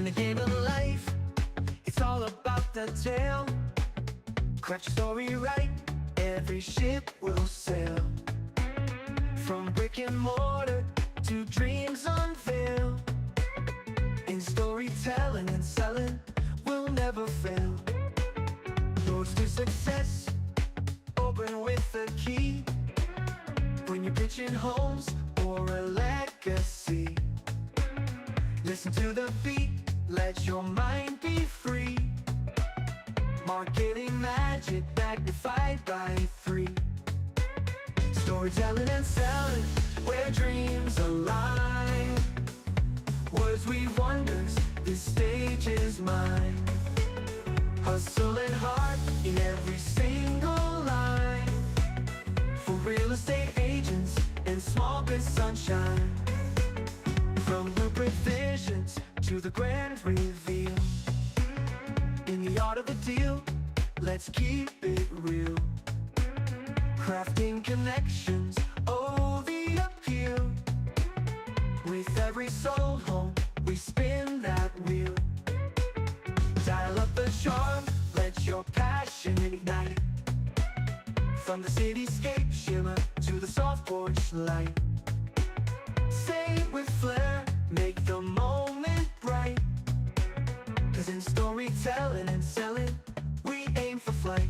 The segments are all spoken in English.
In the game of life, it's all about the tale. Craft your story right, every ship will sail. From brick and mortar to dreams unveiled. In storytelling and selling, we'll never fail. Roads to success, open with the key. When you're pitching homes or a legacy, listen to the beat, let your mind be free. Marketing magic magnified by 3. Storytelling and selling, where dreams align. Words weave wonders, this stage is mine. Hustle and heart in every single line. For real estate agents and small biz sunshine. From blueprint visions to the grand reveal. In the art of the deal, let's keep it real. Crafting connections, oh the appeal. With every sold home, we spin that wheel. Dial up the charm, let your passion ignite. From the cityscape shimmer to the soft porch light. Say it with flair, make the moment bright. Cause in storytelling and selling, we aim for flight.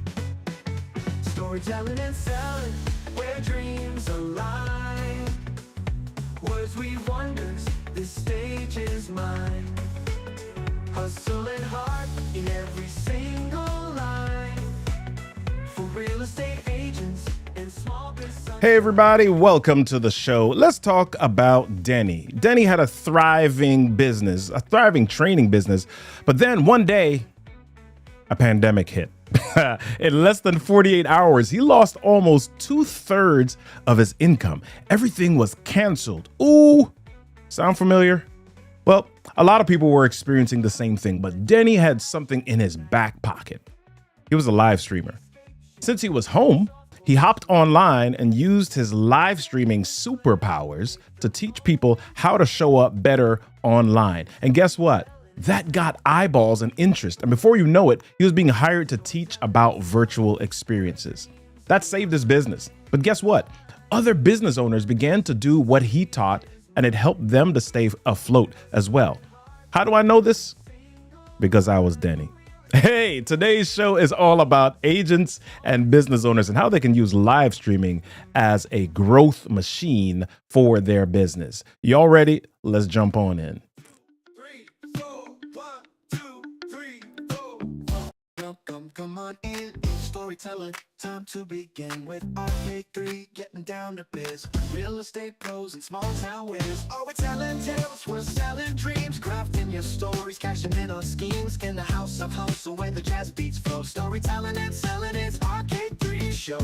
Storytelling and selling, where dreams align. Words weave wonders, this stage is mine. Hustle and heart in every single line. For real estate agents and small business. Hey everybody, welcome to the show. Let's talk about Denny. Denny had a thriving business, a thriving training business, but then one day, a pandemic hit. In less than 48 hours, he lost almost 2/3 of his income. Everything was canceled. Ooh, sound familiar? Well, a lot of people were experiencing the same thing, but Denny had something in his back pocket. He was a live streamer. Since he was home, he hopped online and used his live streaming superpowers to teach people how to show up better online. And guess what? That got eyeballs and interest. And before you know it, he was being hired to teach about virtual experiences. That saved his business. But guess what? Other business owners began to do what he taught, and it helped them to stay afloat as well. How do I know this? Because I was Denny. Hey, today's show is all about agents and business owners and how they can use live streaming as a growth machine for their business. Y'all ready? Let's jump on in. 3, 4, 1, 2, 3, 4. Come on in, storytelling, time to begin with RK3, getting down to biz. Real estate pros and small town winners. Oh, we're telling tales, we're selling dreams, crafting your stories, cashing in on schemes. In the house of hustle where the jazz beats flow. Storytelling and selling, it's RK3 show.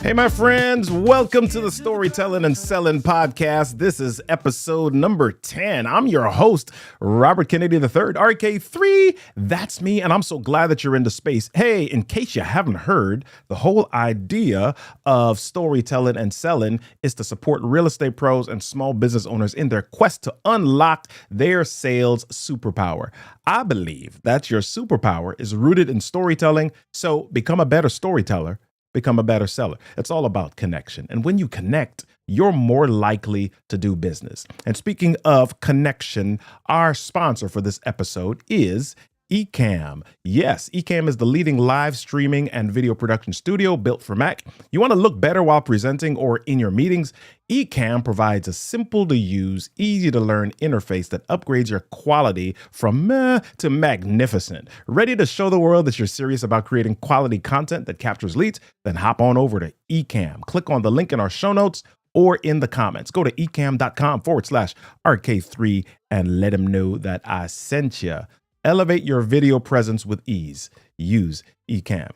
Hey, my friends, welcome to the Storytelling and Selling podcast. This is episode number 10. I'm your host, Robert Kennedy III, RK3. That's me, and I'm so glad that you're into space. Hey, in case you haven't heard, the whole idea of storytelling and selling is to support real estate pros and small business owners in their quest to unlock their sales superpower. I believe that your superpower is rooted in storytelling, so become a better storyteller. Become a better seller. It's all about connection. And when you connect, you're more likely to do business. And speaking of connection, our sponsor for this episode is Ecamm. Yes, Ecamm is the leading live streaming and video production studio built for Mac. You want to look better while presenting or in your meetings? Ecamm provides a simple to use, easy to learn interface that upgrades your quality from meh to magnificent. Ready to show the world that you're serious about creating quality content that captures leads? Then hop on over to Ecamm. Click on the link in our show notes or in the comments. Go to ecamm.com/RK3 and let them know that I sent you. Elevate your video presence with ease. Use Ecamm.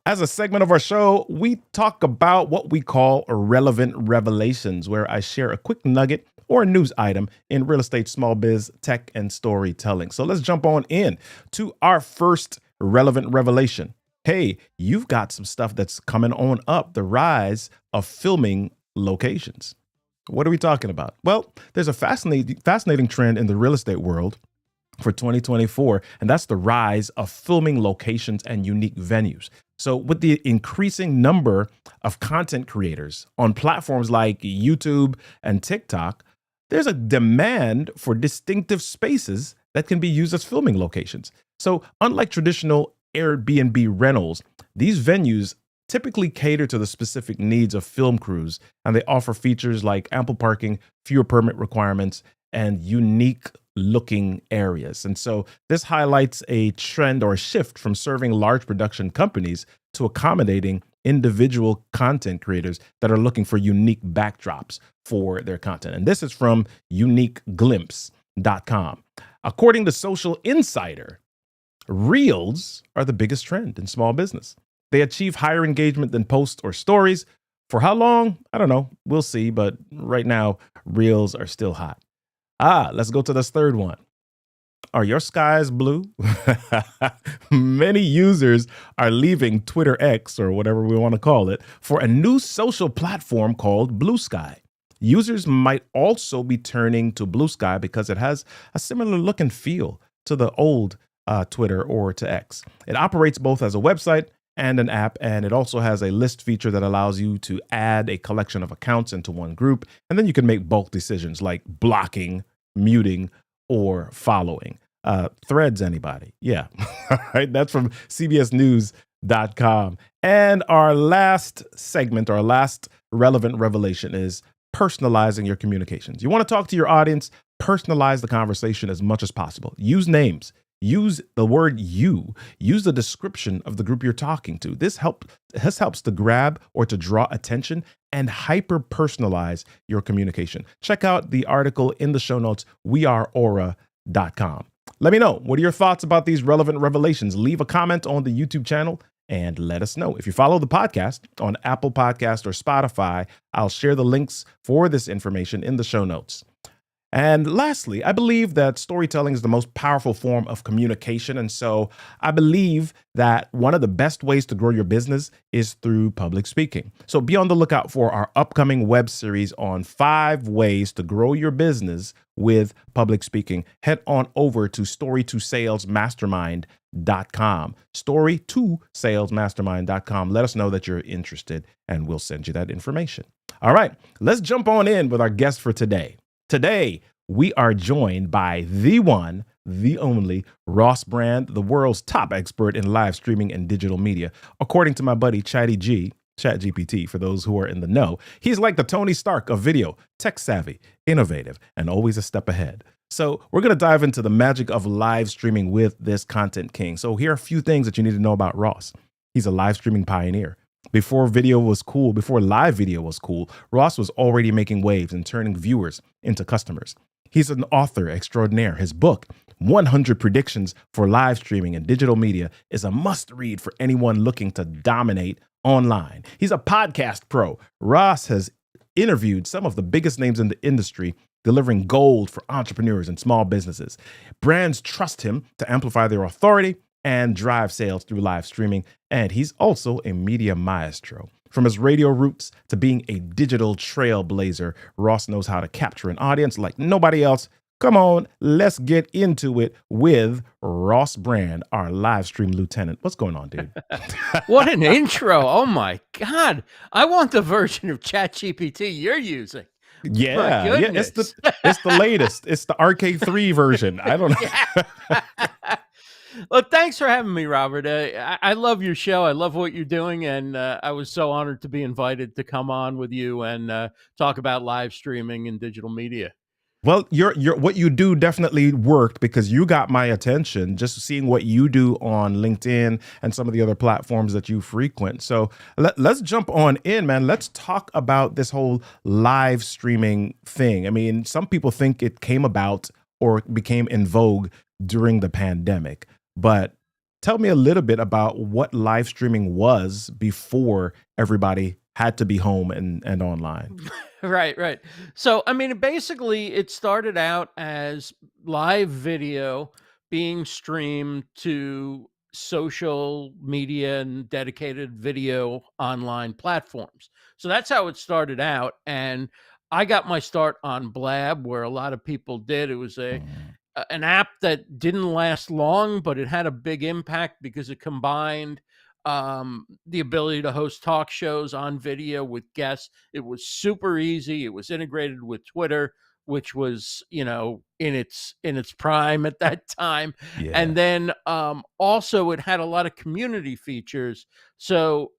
As a segment of our show, we talk about what we call irrelevant revelations, where I share a quick nugget or a news item in real estate, small biz, tech, and storytelling. So let's jump on in to our first relevant revelation. Hey, you've got some stuff that's coming on up, the rise of filming locations. What are we talking about? Well, there's a fascinating trend in the real estate world for 2024, and that's the rise of filming locations and unique venues. So, with the increasing number of content creators on platforms like YouTube and TikTok, there's a demand for distinctive spaces that can be used as filming locations. So, unlike traditional Airbnb rentals, these venues typically cater to the specific needs of film crews, and they offer features like ample parking, fewer permit requirements, and unique looking areas. And so this highlights a trend or a shift from serving large production companies to accommodating individual content creators that are looking for unique backdrops for their content. And this is from uniqueglimpse.com. According to Social Insider, Reels are the biggest trend in small business. They achieve higher engagement than posts or stories. For how long? I don't know. We'll see. But right now, Reels are still hot. Let's go to this third one. Are your skies blue? Many users are leaving Twitter X, or whatever we want to call it, for a new social platform called Blue Sky. Users might also be turning to Blue Sky because it has a similar look and feel to the old Twitter or to X. It operates both as a website and an app, and it also has a list feature that allows you to add a collection of accounts into one group, and then you can make bulk decisions like blocking, muting, or following. Threads, anybody? Yeah. All right. That's from cbsnews.com. And our last segment, our last relevant revelation is personalizing your communications. You want to talk to your audience, personalize the conversation as much as possible. Use names. Use the word you. Use the description of the group you're talking to. This helps to grab or to draw attention and hyper personalize your communication. Check out the article in the show notes, weareaura.com. Let me know. What are your thoughts about these relevant revelations? Leave a comment on the YouTube channel and let us know. If you follow the podcast on Apple Podcast or Spotify, I'll share the links for this information in the show notes. And lastly, I believe that storytelling is the most powerful form of communication. And so I believe that one of the best ways to grow your business is through public speaking. So be on the lookout for our upcoming web series on 5 ways to grow your business with public speaking. Head on over to story2salesmastermind.com. Story2salesmastermind.com. Let us know that you're interested and we'll send you that information. All right, let's jump on in with our guest for today. Today, we are joined by the one, the only Ross Brand, the world's top expert in live streaming and digital media. According to my buddy ChatGPT, for those who are in the know, he's like the Tony Stark of video, tech savvy, innovative, and always a step ahead. So we're going to dive into the magic of live streaming with this content king. So here are a few things that you need to know about Ross. He's a live streaming pioneer. Before live video was cool, Ross was already making waves and turning viewers into customers. He's an author extraordinaire. His book, 100 Predictions for Live Streaming and Digital Media, is a must read for anyone looking to dominate online. He's a podcast pro. Ross has interviewed some of the biggest names in the industry, delivering gold for entrepreneurs and small businesses. Brands trust him to amplify their authority and drive sales through live streaming. And he's also a media maestro. From his radio roots to being a digital trailblazer, Ross knows how to capture an audience like nobody else. Come on, let's get into it with Ross Brand, our live stream lieutenant. What's going on, dude? What an intro. Oh my God. I want the version of ChatGPT you're using. Yeah, it's the latest. It's the RK3 version. I don't know. Well, thanks for having me, Robert. I love your show. I love what you're doing. And I was so honored to be invited to come on with you and talk about live streaming and digital media. Well, what you do definitely worked because you got my attention just seeing what you do on LinkedIn and some of the other platforms that you frequent. So let's jump on in, man. Let's talk about this whole live streaming thing. I mean, some people think it came about or became in vogue during the pandemic, but tell me a little bit about what live streaming was before everybody had to be home and online. Right. So, I mean, basically, it started out as live video being streamed to social media and dedicated video online platforms. So that's how it started out. And I got my start on Blab, where a lot of people did. It was Mm. an app that didn't last long, but it had a big impact because it combined the ability to host talk shows on video with guests. It was super easy. It was integrated with Twitter, which was, in its prime at that time. Yeah. And then also it had a lot of community features. So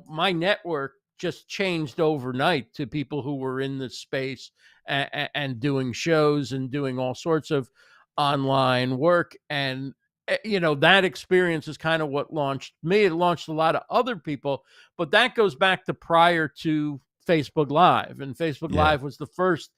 my network just changed overnight to people who were in this space and doing shows and doing all sorts of online work. And that experience is kind of what launched me. It launched a lot of other people, but that goes back to prior to Facebook Live. And Facebook Yeah. Live was the first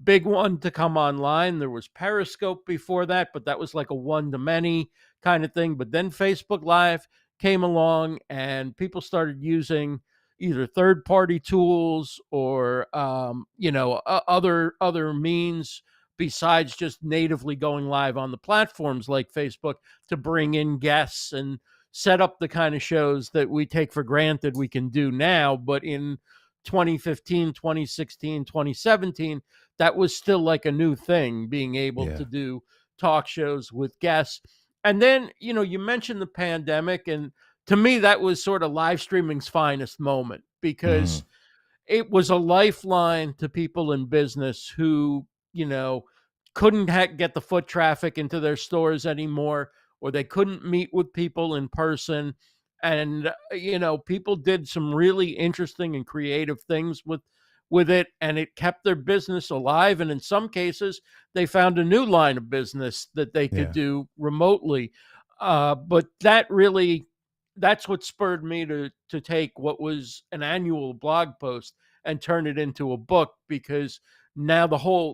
big one to come online. There was Periscope before that, but that was like a one to many kind of thing. But then Facebook Live came along, and people started using either third party tools or other means besides just natively going live on the platforms like Facebook to bring in guests and set up the kind of shows that we take for granted we can do now. But in 2015, 2016, 2017, that was still like a new thing, being able Yeah. to do talk shows with guests. And then, you mentioned the pandemic, and to me, that was sort of live streaming's finest moment, Mm. because it was a lifeline to people in business who, couldn't get the foot traffic into their stores anymore, or they couldn't meet with people in person. And, people did some really interesting and creative things with it, and it kept their business alive. And in some cases, they found a new line of business that they could Yeah. do remotely. But that's what spurred me to take what was an annual blog post and turn it into a book, because now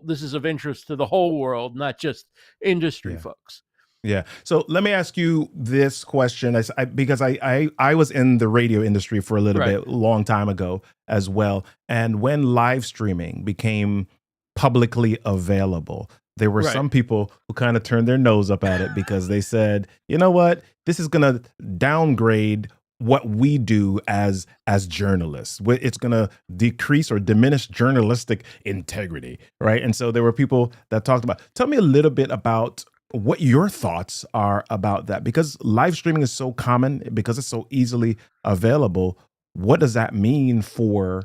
this is of interest to the whole world, not just industry Yeah. folks. Yeah. So let me ask you this question, because I was in the radio industry for a little Right. bit, long time ago as well. And when live streaming became publicly available, there were Right. some people who kind of turned their nose up at it because they said, you know what, this is going to downgrade what we do as journalists. It's going to decrease or diminish journalistic integrity, right? And so there were people that talked about. Tell me a little bit about what your thoughts are about that, because live streaming is so common, because it's so easily available. What does that mean for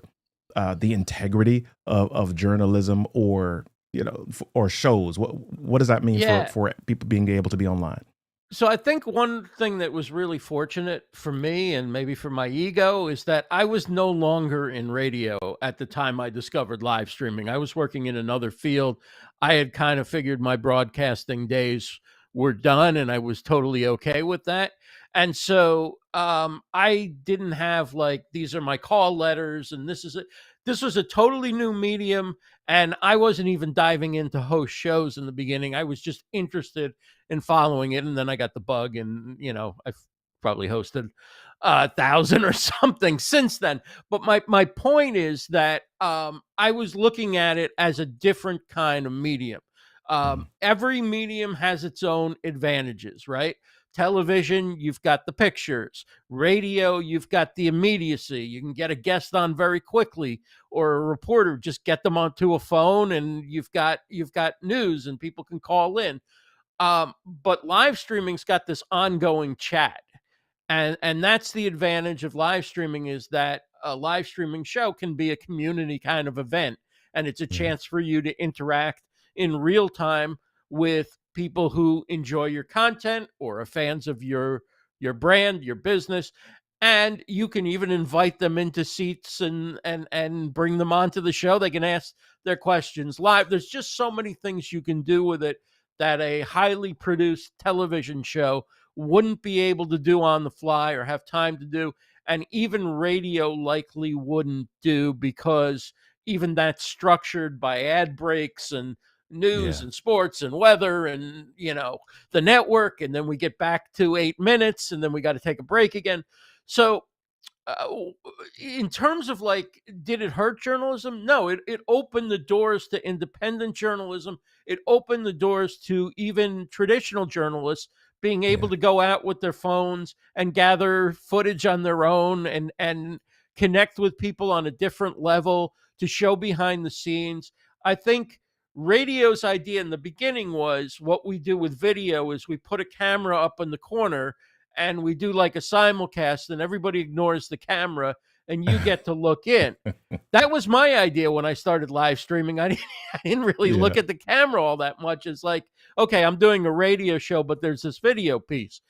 the integrity of journalism, or or shows? What does that mean for Yeah. people being able to be online? So I think one thing that was really fortunate for me, and maybe for my ego, is that I was no longer in radio at the time I discovered live streaming. I was working in another field. I had kind of figured my broadcasting days were done, and I was totally okay with that. And so I didn't have like, these are my call letters and this is it. This was a totally new medium, and I wasn't even diving into host shows in the beginning. I was just interested in following it, and then I got the bug, and I've probably hosted 1,000 or something since then. But my point is that I was looking at it as a different kind of medium. Mm. Every medium has its own advantages, right? Television, you've got the pictures. Radio, you've got the immediacy. You can get a guest on very quickly, or a reporter, just get them onto a phone, and you've got news, and people can call in. But live streaming's got this ongoing chat. And that's the advantage of live streaming, is that a live streaming show can be a community kind of event, and it's a Yeah. chance for you to interact in real time with people who enjoy your content or are fans of your brand, your business. And you can even invite them into seats and bring them onto the show. They can ask their questions live. There's just so many things you can do with it that a highly produced television show wouldn't be able to do on the fly or have time to do. And even radio likely wouldn't do, because even that's structured by ad breaks and news Yeah. and sports and weather and, the network. And then we get back to 8 minutes, and then we got to take a break again. So uh, in terms of like, did it hurt journalism? No, it opened the doors to independent journalism. It opened the doors to even traditional journalists, being able Yeah. to go out with their phones and gather footage on their own and connect with people on a different level, to show behind the scenes. I think radio's idea in the beginning was, what we do with video is we put a camera up in the corner and we do like a simulcast, and everybody ignores the camera and you get to look in. That was my idea when I started live streaming. I didn't really Yeah. look at the camera all that much. It's like, okay, I'm doing a radio show, but there's this video piece.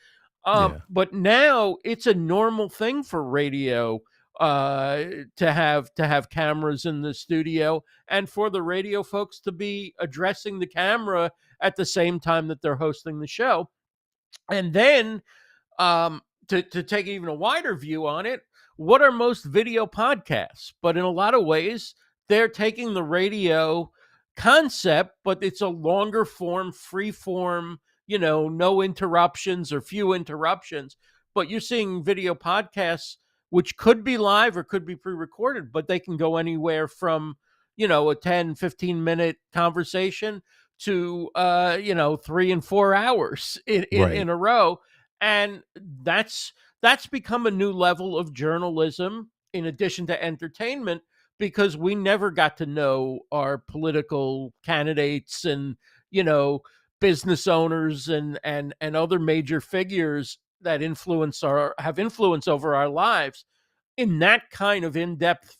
Yeah. But now it's a normal thing for radio, to have cameras in the studio, and for the radio folks to be addressing the camera at the same time that they're hosting the show. And then, to take even a wider view on it, what are most video podcasts? But in a lot of ways, they're taking the radio concept, but it's a longer form, free form, no interruptions or few interruptions. But you're seeing video podcasts, which could be live or could be pre recorded, but they can go anywhere from, a 10, 15-minute conversation to, 3 and 4 hours in Right. a row. And that's become a new level of journalism in addition to entertainment, because we never got to know our political candidates and, you know business owners and other major figures that have influence over our lives in that kind of in-depth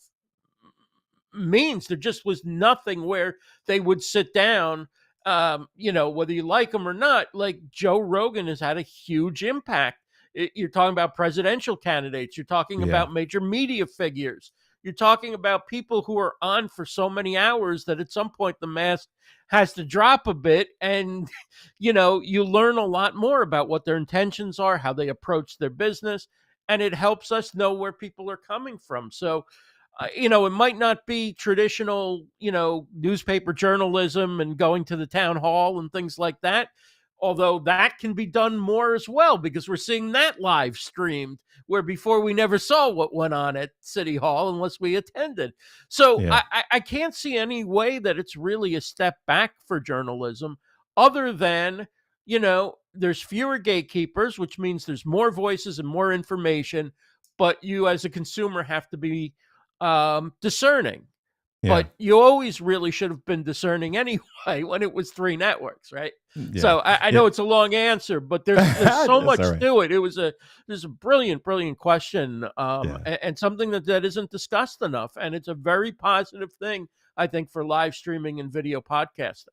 means. There just was nothing where they would sit down, whether you like them or not. Like Joe Rogan has had a huge impact. You're talking about presidential candidates, you're talking Yeah. about major media figures, you're talking about people who are on for so many hours that at some point the mask has to drop a bit, and you learn a lot more about what their intentions are, how they approach their business, and it helps us know where people are coming from. So, it might not be traditional, newspaper journalism and going to the town hall and things like that. Although that can be done more as well, because we're seeing that live streamed, where before we never saw what went on at City Hall unless we attended. So Yeah. I can't see any way that it's really a step back for journalism, other than, there's fewer gatekeepers, which means there's more voices and more information, but you as a consumer have to be discerning. Yeah. But you always really should have been discerning anyway when it was three networks, right? Yeah. So I Yeah. know it's a long answer, but there's so That's much all right. to it. There's a brilliant, brilliant question, Yeah. and something that isn't discussed enough, and it's a very positive thing, I think, for live streaming and video podcasting.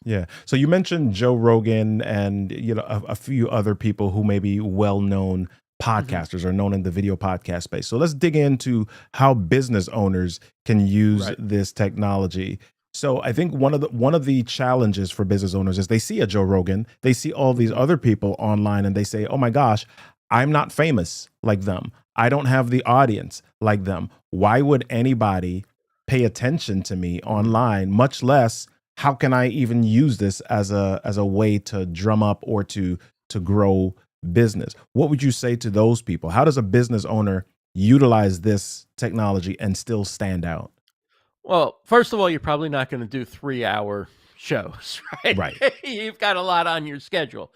Yeah. So you mentioned Joe Rogan and a few other people who may be well-known Hmm. podcasters or known in the video podcast space. So let's dig into how business owners can use Right. this technology. So I think one of the challenges for business owners is they see a Joe Rogan, they see all these Hmm. other people online, and they say, "Oh my gosh, I'm not famous like them. I don't have the audience like them. Why would anybody pay attention to me Hmm. online, much less how can I even use this as a way to drum up or to grow business?" What would you say to those people? How does a business owner utilize this technology and still stand out? Well, first of all, you're probably not going to do 3-hour shows, right? Right. You've got a lot on your schedule.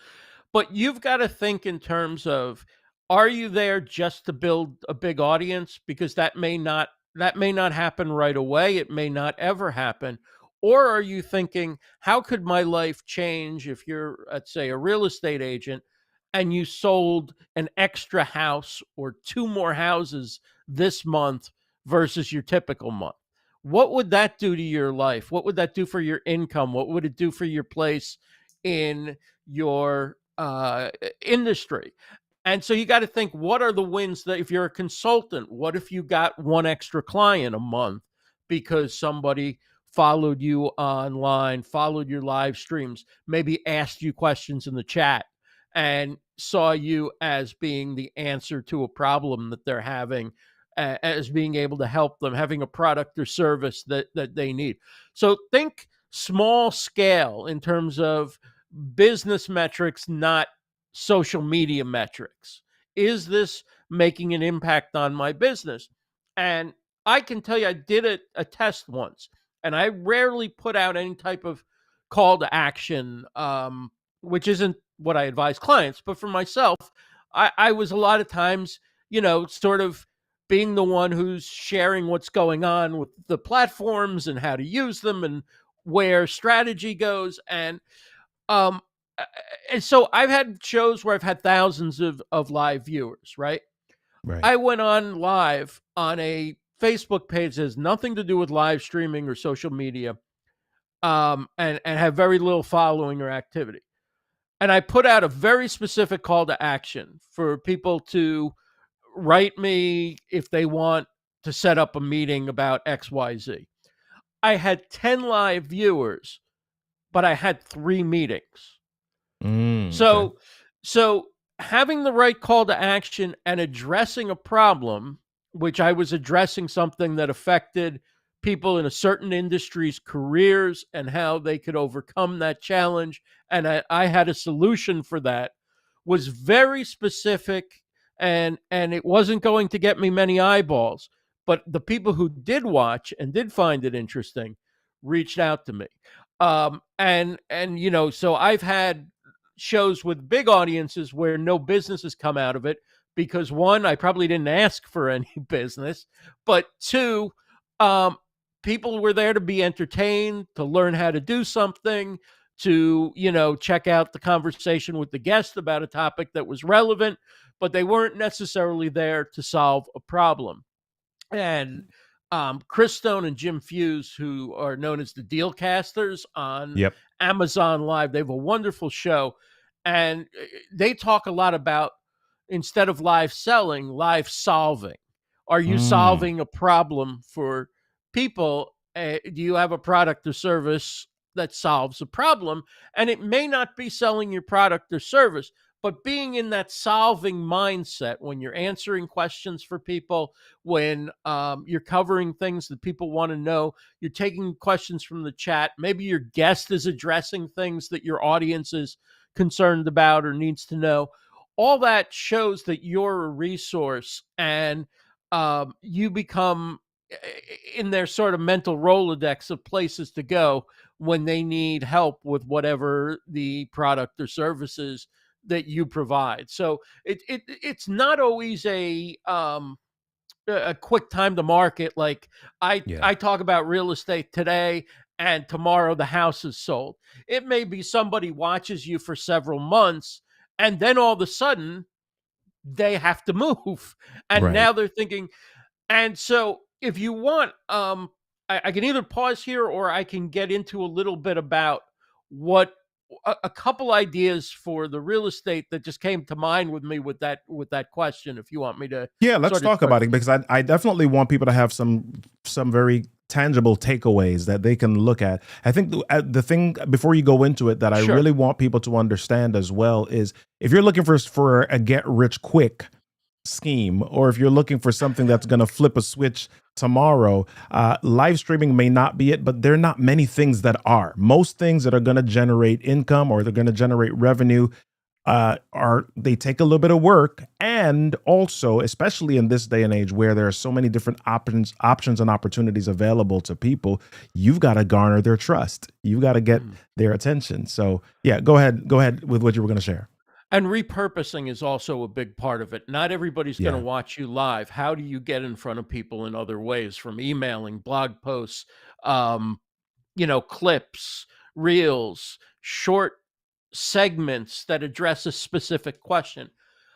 But you've got to think in terms of, are you there just to build a big audience? Because that may not happen right away. It may not ever happen. Or are you thinking, how could my life change if you're, let's say, a real estate agent and you sold an extra house or two more houses this month versus your typical month? What would that do to your life? What would that do for your income? What would it do for your place in your industry? And so you got to think, what are the wins that, if you're a consultant, what if you got one extra client a month because somebody followed you online, followed your live streams, maybe asked you questions in the chat and saw you as being the answer to a problem that they're having, as being able to help them, having a product or service that they need. So think small scale in terms of business metrics, not social media metrics. Is this making an impact on my business? And I can tell you, I did a test once, and I rarely put out any type of call to action, which isn't what I advise clients. But for myself, I was a lot of times, sort of being the one who's sharing what's going on with the platforms and how to use them and where strategy goes. Um, and so I've had shows where I've had thousands of live viewers, right? Right. I went on live on a Facebook page that has nothing to do with live streaming or social media, and have very little following or activity. And I put out a very specific call to action for people to write me if they want to set up a meeting about XYZ. I had 10 live viewers, but I had 3 meetings. Okay. So having the right call to action and addressing a problem, which I was addressing something that affected people in a certain industry's careers and how they could overcome that challenge, and I had a solution for that, was very specific, and it wasn't going to get me many eyeballs, but the people who did watch and did find it interesting reached out to me. So I've had shows with big audiences where no business has come out of it because, one, I probably didn't ask for any business, but two, um, people were there to be entertained, to learn how to do something, to check out the conversation with the guest about a topic that was relevant, but they weren't necessarily there to solve a problem. And Chris Stone and Jim Fuse, who are known as the Dealcasters on Yep. Amazon Live, they have a wonderful show, and they talk a lot about, instead of live selling, live solving. Are you Mm. solving a problem for people? Do you have a product or service that solves a problem? And it may not be selling your product or service, but being in that solving mindset when you're answering questions for people, when you're covering things that people want to know, you're taking questions from the chat. Maybe your guest is addressing things that your audience is concerned about or needs to know. All that shows that you're a resource, and you become in their sort of mental Rolodex of places to go when they need help with whatever the product or services that you provide. So it's not always a quick time to market. Like Yeah. I talk about real estate today, and tomorrow the house is sold. It may be somebody watches you for several months, and then all of a sudden they have to move, and Right. now they're thinking. And so if you want, I can either pause here or I can get into a little bit about what a couple ideas for the real estate that just came to mind with me with that question. If you want me to Yeah, let's sort of talk about it because I definitely want people to have some very tangible takeaways that they can look at. I think the thing before you go into it that I sure. really want people to understand as well is if you're looking for a get rich quick scheme, or if you're looking for something that's going to flip a switch tomorrow, live streaming may not be it, but there are not many things that are. Most things that are going to generate income or they're going to generate revenue are they take a little bit of work, and also especially in this day and age where there are so many different options and opportunities available to people, you've got to garner their trust, you've got to get Mm. their attention. So yeah, go ahead with what you were going to share. And repurposing is also a big part of it. Not everybody's going to Yeah. watch you live. How do you get in front of people in other ways, from emailing, blog posts, um, clips, reels, short segments that address a specific question?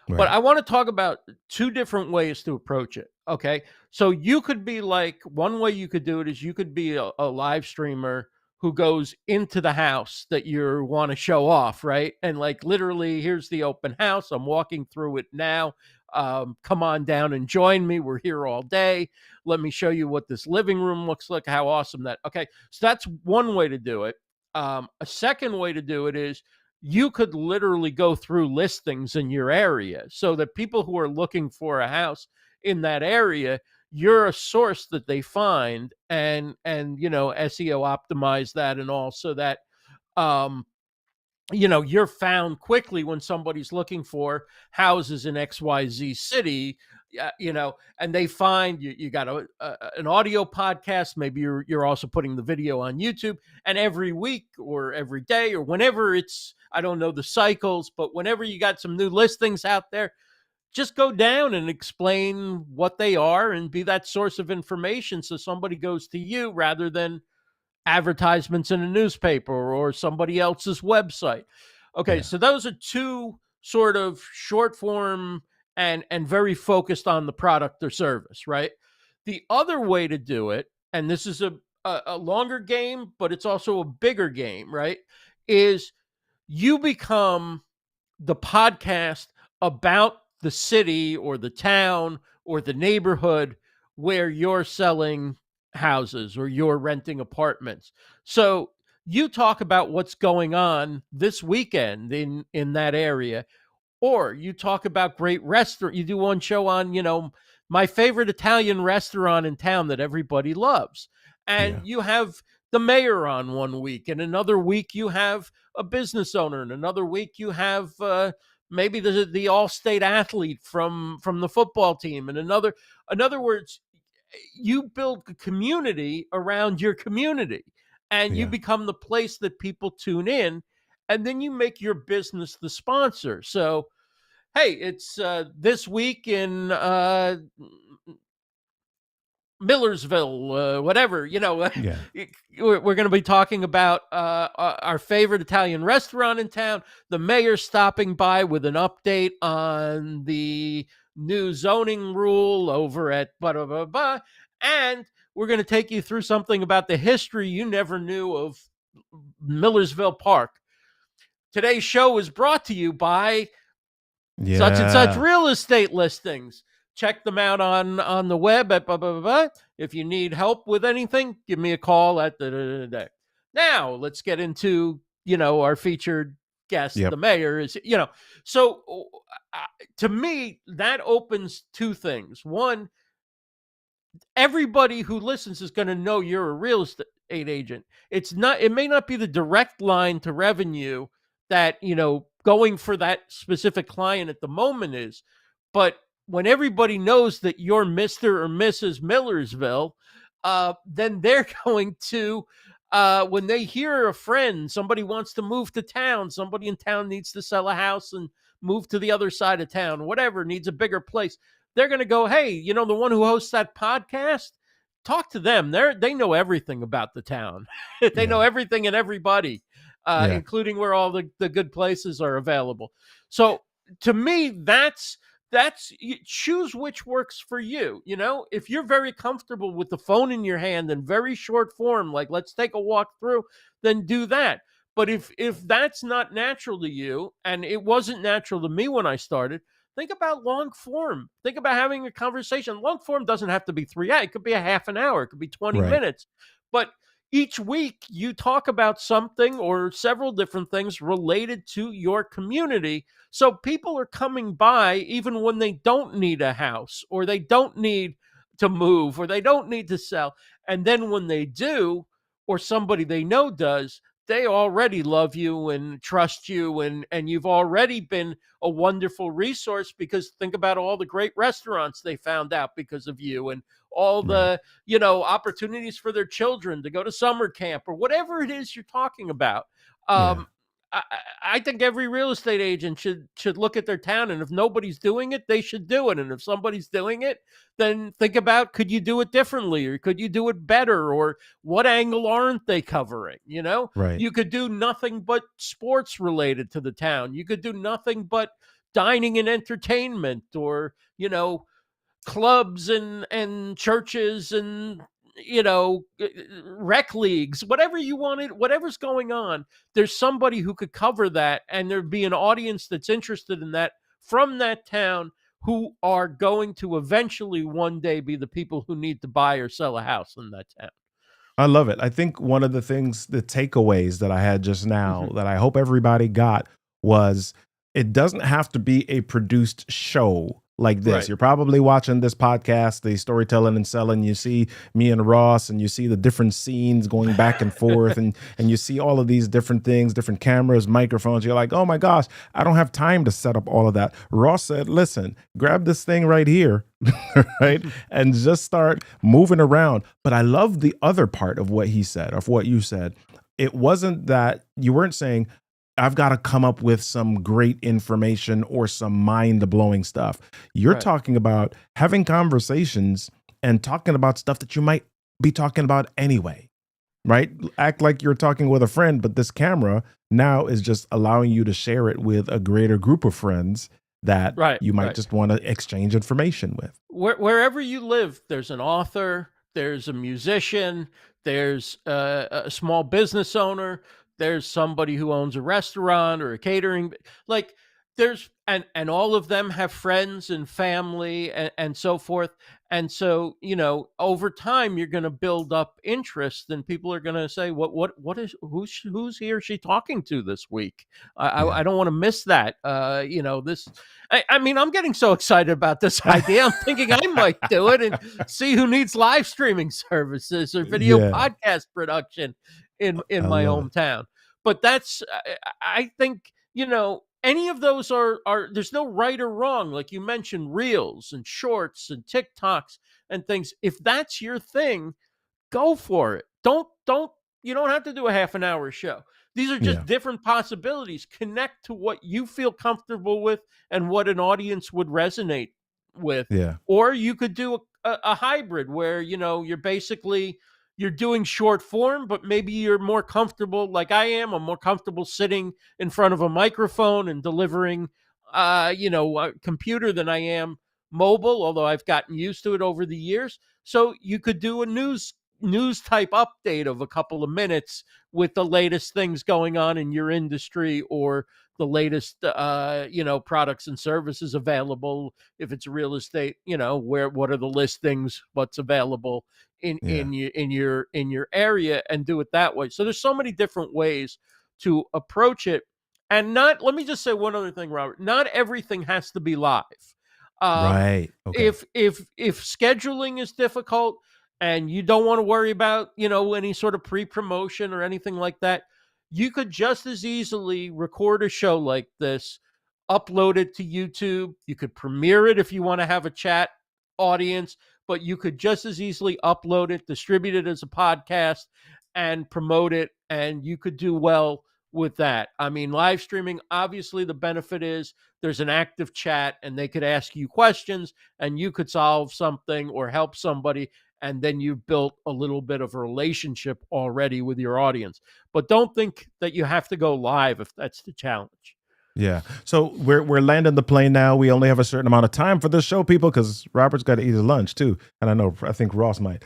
But Right. I want to talk about two different ways to approach it. Okay. So you could be like, one way you could do it is you could be a live streamer who goes into the house that you want to show off, right? And like, literally, here's the open house. I'm walking through it now. Come on down and join me. We're here all day. Let me show you what this living room looks like. How awesome that. Okay. So that's one way to do it. A second way to do it is you could literally go through listings in your area so that people who are looking for a house in that area, you're a source that they find, and SEO optimize that and all, so that um you're found quickly when somebody's looking for houses in XYZ city, and they find you got an audio podcast. Maybe you're also putting the video on YouTube, and every week or every day or whenever I don't know the cycles, but whenever you got some new listings out there, just go down and explain what they are and be that source of information so somebody goes to you rather than advertisements in a newspaper or somebody else's website. Okay, Yeah. so those are two sort of short form and very focused on the product or service, right? The other way to do it, and this is a longer game, but it's also a bigger game, right? Is you become the podcast about the city or the town or the neighborhood where you're selling houses or you're renting apartments. So you talk about what's going on this weekend in that area, or you talk about great restaurant. You do one show on, my favorite Italian restaurant in town that everybody loves. Yeah. And you have the mayor on one week, and another week you have a business owner, and another week you have maybe the all-state athlete from the football team, and in other words, you build a community around your community, and you Yeah. become the place that people tune in, and then you make your business the sponsor. So hey, it's this week in Millersville, whatever, Yeah. we're going to be talking about our favorite Italian restaurant in town. The mayor stopping by with an update on the new zoning rule over at blah, blah, blah, blah. And we're going to take you through something about the history you never knew of Millersville Park. Today's show is brought to you by such and such Yeah. real estate listings. Check them out on the web at blah, blah, blah, blah. If you need help with anything, give me a call at the. Now let's get into our featured guest. Yep. The mayor is so to me that opens two things. One, everybody who listens is going to know you're a real estate agent. It may not be the direct line to revenue that, going for that specific client at the moment is, but when everybody knows that you're Mr. or Mrs. Millersville, then they're going to, when they hear a friend, somebody wants to move to town, somebody in town needs to sell a house and move to the other side of town, whatever, needs a bigger place, they're going to go, hey, the one who hosts that podcast, talk to them. They know everything about the town. They know Yeah. everything and everybody, Yeah. including where all the good places are available. So to me, that's you choose which works for you. If you're very comfortable with the phone in your hand and very short form, like let's take a walk through, then do that. But if that's not natural to you, and it wasn't natural to me when I started, think about long form. Think about having a conversation. Long form doesn't have to be 3 hours. It could be a half an hour. It could be 20 Right. minutes. But each week you talk about something or several different things related to your community. So people are coming by even when they don't need a house or they don't need to move or they don't need to sell. And then when they do, or somebody they know does, they already love you and trust you, and you've already been a wonderful resource, because think about all the great restaurants they found out because of you, and all Right. the opportunities for their children to go to summer camp or whatever it is you're talking about. Yeah. um I, I think every real estate agent should look at their town, and if nobody's doing it, they should do it. And if somebody's doing it, then think about, could you do it differently, or could you do it better, or what angle aren't they covering? Right. You could do nothing but sports related to the town. You could do nothing but dining and entertainment, or clubs and churches and rec leagues, whatever you wanted, whatever's going on. There's somebody who could cover that, and there'd be an audience that's interested in that from that town, who are going to eventually one day be the people who need to buy or sell a house in that town. I love it. I think one of the things, the takeaways that I had just now Mhm. that I hope everybody got was, it doesn't have to be a produced show like this. Right. You're probably watching this podcast, the Storytelling and Selling. You see me and Ross, and you see the different scenes going back and forth, and you see all of these different things, different cameras, microphones. You're like, oh my gosh, I don't have time to set up all of that. Ross said, listen, grab this thing right here, right, and just start moving around. But I love the other part of what he said, of what you said. It wasn't that you weren't saying, I've got to come up with some great information or some mind blowing stuff. You're Right. talking about having conversations and talking about stuff that you might be talking about anyway, right? Act like you're talking with a friend, but this camera now is just allowing you to share it with a greater group of friends that Right. you might Right. just want to exchange information with. Wherever you live, there's an author, there's a musician, there's a small business owner, there's somebody who owns a restaurant or a catering. Like there's and all of them have friends and family and so forth. And so, over time you're going to build up interest, and people are going to say, what is who's he or she talking to this week? I Yeah. don't want to miss that. This I mean, I'm getting so excited about this idea. I'm thinking I might do it and see who needs live streaming services or video Yeah. podcast production in I my love it. hometown. But that's I think, any of those are there's no right or wrong. Like you mentioned, reels and shorts and TikToks and things. If that's your thing, go for it. Don't you don't have to do a half an hour show. These are Yeah. just different possibilities. Connect to what you feel comfortable with and what an audience would resonate with. Yeah. Or you could do a hybrid where, you're doing short form, but maybe you're more comfortable, like I am. I'm more comfortable sitting in front of a microphone and delivering a computer than I am mobile, although I've gotten used to it over the years. So you could do a news type update of a couple of minutes with the latest things going on in your industry, or the latest products and services available. If it's real estate, what are the listings, what's available in Yeah. your area, and do it that way. So there's so many different ways to approach it. And not let me just say one other thing, Robert. Not everything has to be live. um Right. Okay. if scheduling is difficult and you don't want to worry about, any sort of pre-promotion or anything like that, you could just as easily record a show like this, upload it to YouTube. You could premiere it if you want to have a chat audience, but you could just as easily upload it, distribute it as a podcast, and promote it, and you could do well with that. I mean, live streaming, obviously the benefit is there's an active chat and they could ask you questions and you could solve something or help somebody, and then you've built a little bit of a relationship already with your audience. But don't think that you have to go live if that's the challenge. Yeah. So we're landing the plane now. We only have a certain amount of time for this show, people, because Robert's got to eat his lunch too, and I think Ross might.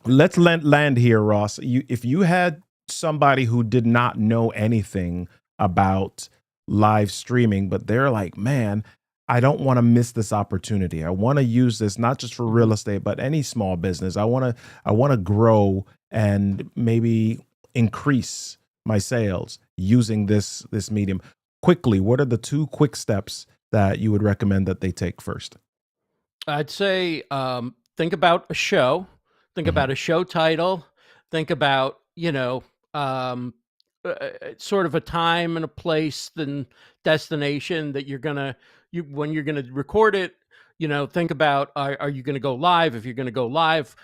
Let's land here, Ross. If you had somebody who did not know anything about live streaming, but they're like, man, I don't want to miss this opportunity. I want to use this not just for real estate, but any small business. I want to grow and maybe increase my sales using this medium. Quickly, what are the 2 quick steps that you would recommend that they take first? I'd say think about a show, think Mhm. about a show title, think about, sort of a time and a place and destination that when you're gonna record it. Think about, are you gonna go live? If you're gonna go live,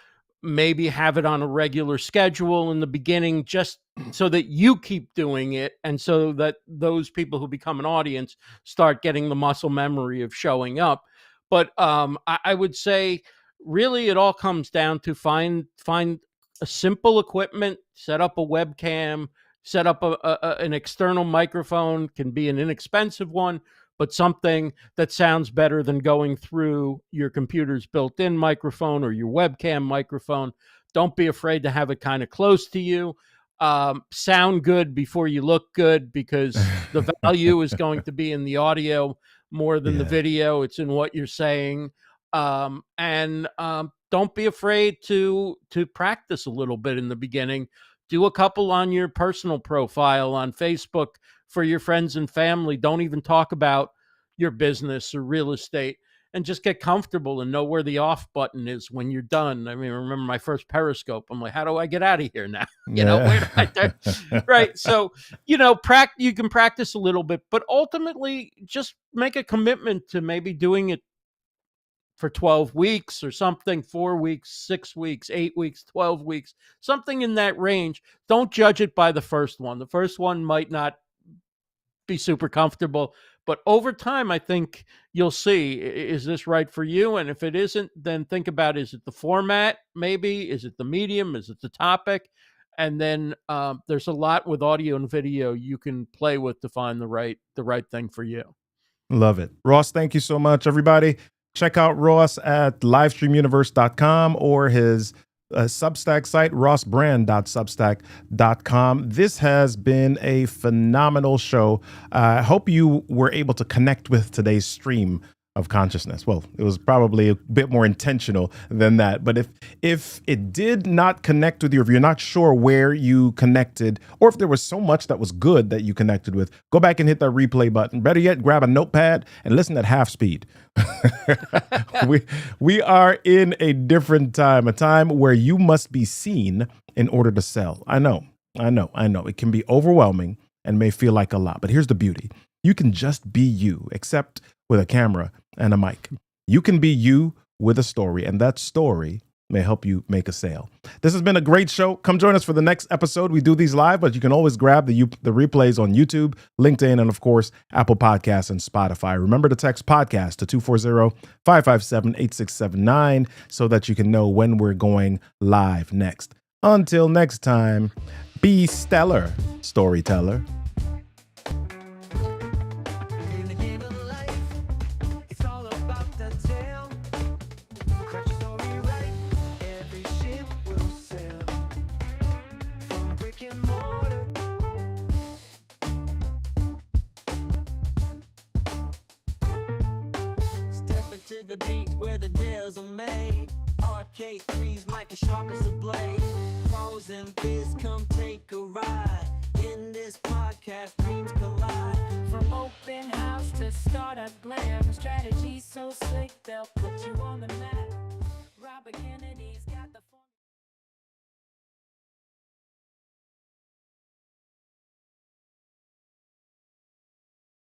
maybe have it on a regular schedule in the beginning, just so that you keep doing it, and so that those people who become an audience start getting the muscle memory of showing up. But I would say really it all comes down to find a simple equipment, set up a webcam, set up an external microphone. Can be an inexpensive one, but something that sounds better than going through your computer's built-in microphone or your webcam microphone. Don't be afraid to have it kind of close to you. Sound good before you look good, because the value is going to be in the audio more than the Yeah. video. It's in what you're saying. And don't be afraid to practice a little bit in the beginning. Do a couple on your personal profile on Facebook for your friends and family. Don't even talk about your business or real estate. and just get comfortable and know where the off button is when you're done. I mean, I remember my first Periscope. I'm like, how do I get out of here now? Where do I right? So, you can practice a little bit, but ultimately just make a commitment to maybe doing it for 12 weeks or something, 4 weeks, 6 weeks, 8 weeks, 12 weeks, something in that range. Don't judge it by the first one. The first one might not be super comfortable, but over time, I think you'll see, is this right for you? And if it isn't, then think about, is it the format? Maybe, is it the medium? Is it the topic? And then there's a lot with audio and video you can play with to find the right thing for you. Love it. Ross, thank you so much, everybody. Check out Ross at livestreamuniverse.com or his Substack site, rossbrand.substack.com. This has been a phenomenal show. I hope you were able to connect with today's stream of consciousness. Well, it was probably a bit more intentional than that. But if it did not connect with you, if you're not sure where you connected, or if there was so much that was good that you connected with, go back and hit that replay button. Better yet, grab a notepad and listen at half speed. we are in a different time, a time where you must be seen in order to sell. I know. It can be overwhelming and may feel like a lot, but here's the beauty. You can just be you, except with a camera and a mic. You can be you with a story, and that story may help you make a sale. This has been a great show. Come join us for the next episode. We do these live, but you can always grab the replays on YouTube, LinkedIn, and of course, Apple Podcasts and Spotify. Remember to text podcast to 240-557-8679 so that you can know when we're going live next. Until next time, be stellar, storyteller. In the game of life, it's all about the tale. Crack your story right, every ship will sail. From brick and mortar, step into the beat where the deals are made. Arcade threes, mic as sharp as a blade. Pros and biz, come take a ride. In this podcast, dreams collide. From open house to startup glam, strategy so slick they'll put you on the